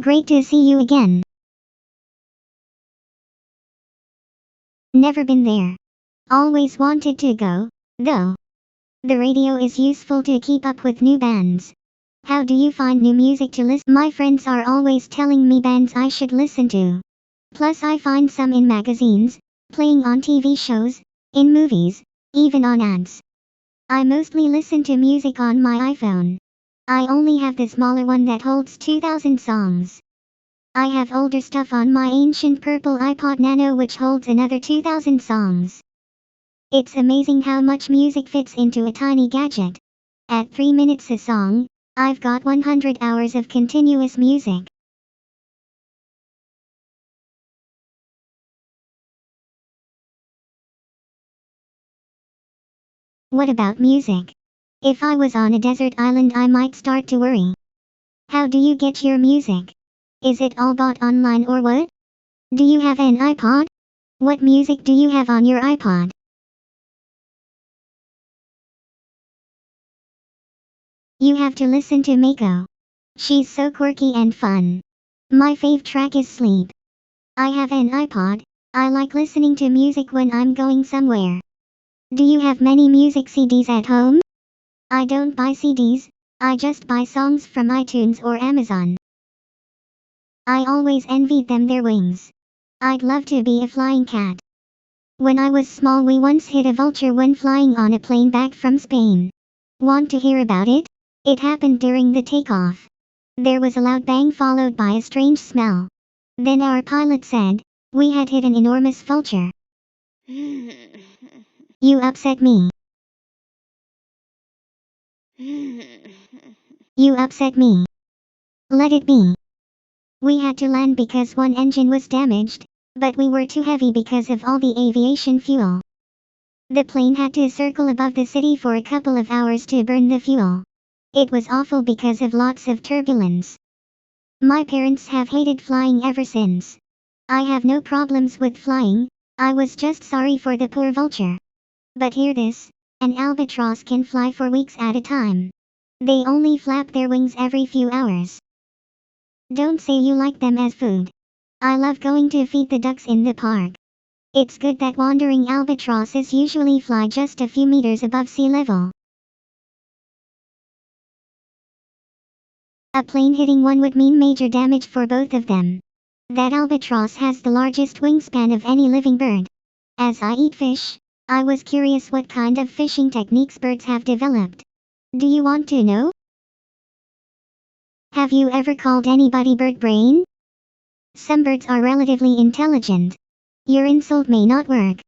Great to see you again. Never been there. Always wanted to go, though. The radio is useful to keep up with new bands. How do you find new music to listen? My friends are always telling me bands I should listen to. Plus I find some in magazines, playing on TV shows, in movies, even on ads. I mostly listen to music on my iPhone. I only have the smaller one that holds 2000 songs. I have older stuff on my ancient purple iPod Nano which holds another 2000 songs. It's amazing how much music fits into a tiny gadget. At 3 minutes a song, I've got 100 hours of continuous music. What about music? If I was on a desert island I might start to worry. How do you get your music? Is it all bought online or what? Do you have an iPod? What music do you have on your iPod? You have to listen to Mako. She's so quirky and fun. My fave track is Sleep. I have an iPod. I like listening to music when I'm going somewhere. Do you have many music CDs at home? I don't buy CDs, I just buy songs from iTunes or Amazon. I always envied them their wings. I'd love to be a flying cat. When I was small we once hit a vulture when flying on a plane back from Spain. Want to hear about it? It happened during the takeoff. There was a loud bang followed by a strange smell. Then our pilot said, we had hit an enormous vulture. You upset me. You upset me. Let it be. We had to land because one engine was damaged, but we were too heavy because of all the aviation fuel. The plane had to circle above the city for a couple of hours to burn the fuel. It was awful because of lots of turbulence. My parents have hated flying ever since. I have no problems with flying, I was just sorry for the poor vulture. But hear this, an albatross can fly for weeks at a time. They only flap their wings every few hours. Don't say you like them as food. I love going to feed the ducks in the park. It's good that wandering albatrosses usually fly just a few meters above sea level. A plane hitting one would mean major damage for both of them. That albatross has the largest wingspan of any living bird. As I eat fish, I was curious what kind of fishing techniques birds have developed. Do you want to know? Have you ever called anybody bird brain? Some birds are relatively intelligent. Your insult may not work.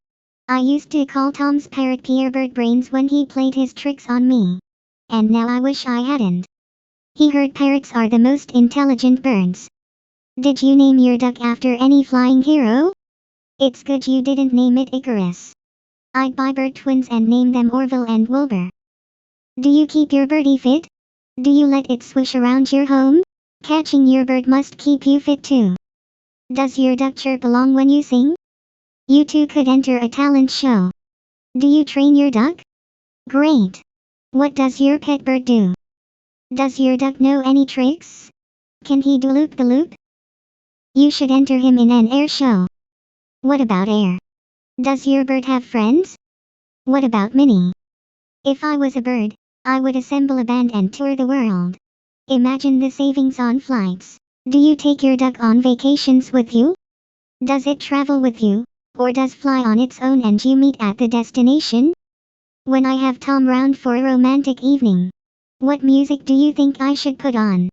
I used to call Tom's parrot Pierre bird brains when he played his tricks on me. And now I wish I hadn't. He heard parrots are the most intelligent birds. Did you name your duck after any flying hero? It's good you didn't name it Icarus. I'd buy bird twins and name them Orville and Wilbur. Do you keep your birdie fit? Do you let it swish around your home? Catching your bird must keep you fit too. Does your duck chirp along when you sing? You two could enter a talent show. Do you train your duck? Great. What does your pet bird do? Does your duck know any tricks? Can he do loop-the-loop? You should enter him in an air show. What about air? Does your bird have friends? What about Minnie? If I was a bird, I would assemble a band and tour the world. Imagine the savings on flights. Do you take your duck on vacations with you? Does it travel with you, or does fly on its own and you meet at the destination? When I have Tom round for a romantic evening, what music do you think I should put on?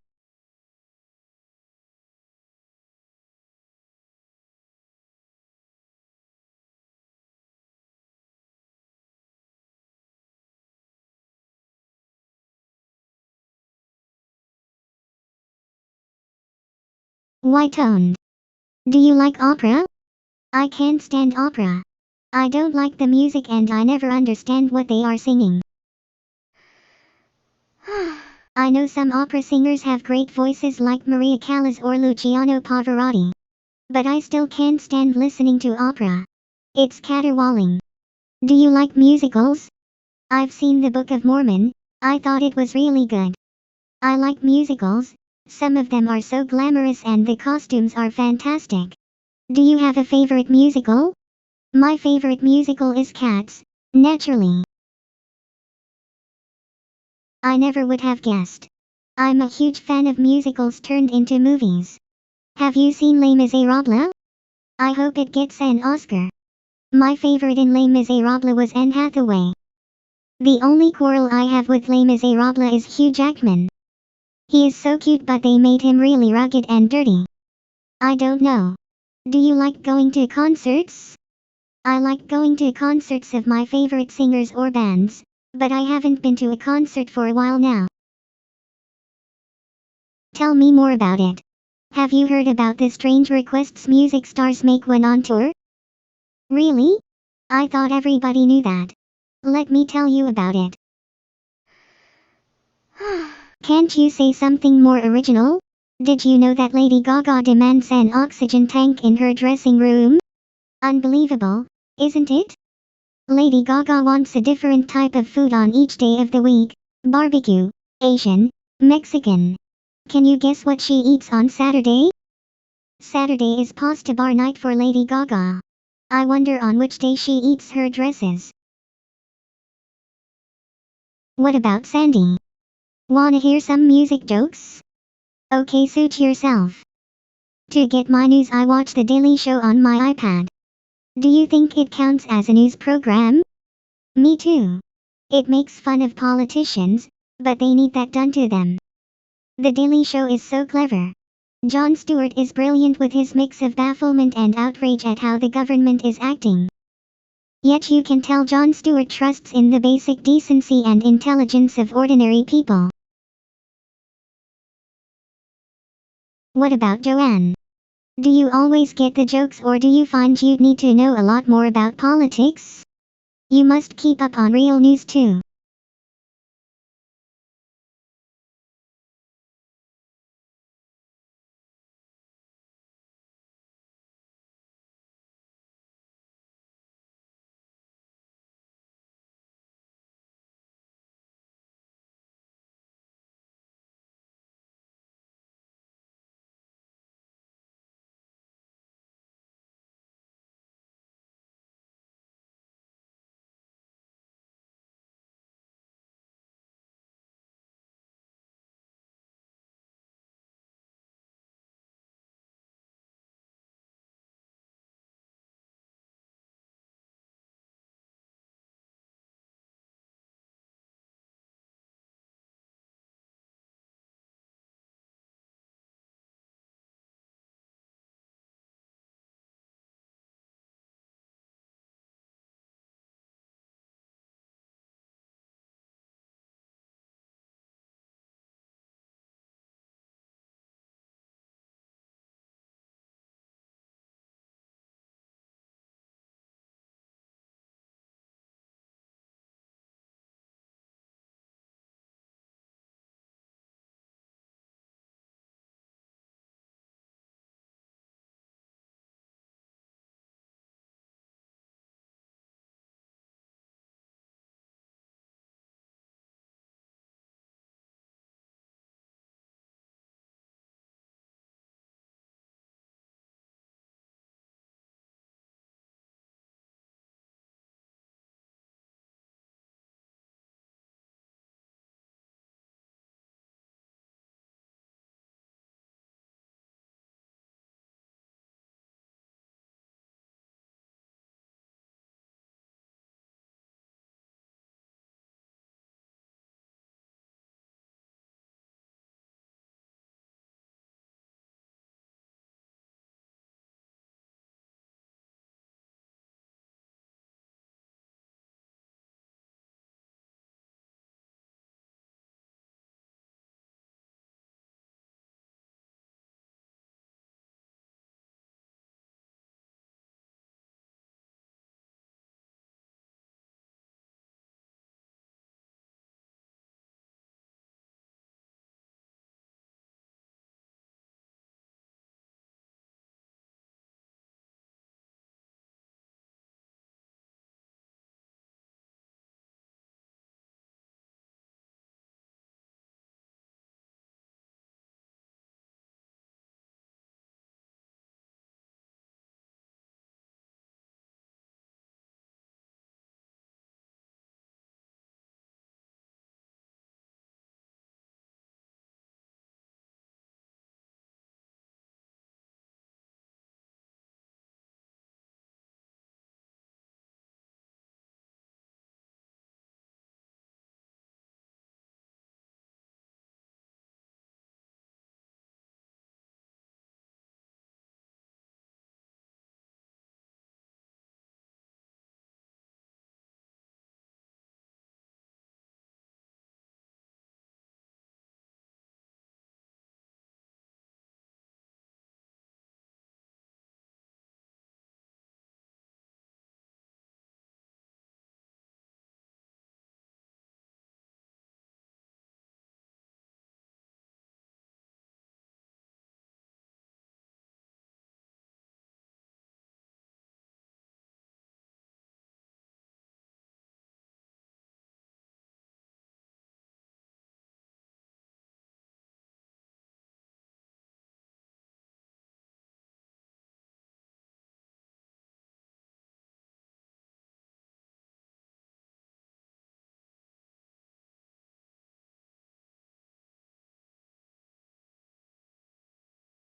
White-toned. Do you like opera? I can't stand opera. I don't like the music and I never understand what they are singing. I know some opera singers have great voices like Maria Callas or Luciano Pavarotti. But I still can't stand listening to opera. It's caterwauling. Do you like musicals? I've seen the Book of Mormon. I thought it was really good. I like musicals. Some of them are so glamorous and the costumes are fantastic. Do you have a favorite musical? My favorite musical is Cats, naturally. I never would have guessed. I'm a huge fan of musicals turned into movies. Have you seen Les Miserables? I hope it gets an Oscar. My favorite in Les Miserables was Anne Hathaway. The only quarrel I have with Les Miserables is Hugh Jackman. He is so cute but they made him really rugged and dirty. I don't know. Do you like going to concerts? I like going to concerts of my favorite singers or bands, but I haven't been to a concert for a while now. Tell me more about it. Have you heard about the strange requests music stars make when on tour? Really? I thought everybody knew that. Let me tell you about it. Can't you say something more original? Did you know that Lady Gaga demands an oxygen tank in her dressing room? Unbelievable, isn't it? Lady Gaga wants a different type of food on each day of the week. Barbecue, Asian, Mexican. Can you guess what she eats on Saturday? Saturday is pasta bar night for Lady Gaga. I wonder on which day she eats her dresses. What about Sandy? Wanna hear some music jokes? Okay, suit yourself. To get my news I watch The Daily Show on my iPad. Do you think it counts as a news program? Me too. It makes fun of politicians, but they need that done to them. The Daily Show is so clever. Jon Stewart is brilliant with his mix of bafflement and outrage at how the government is acting. Yet you can tell Jon Stewart trusts in the basic decency and intelligence of ordinary people. What about Joanne? Do you always get the jokes or do you find you'd need to know a lot more about politics? You must keep up on real news too.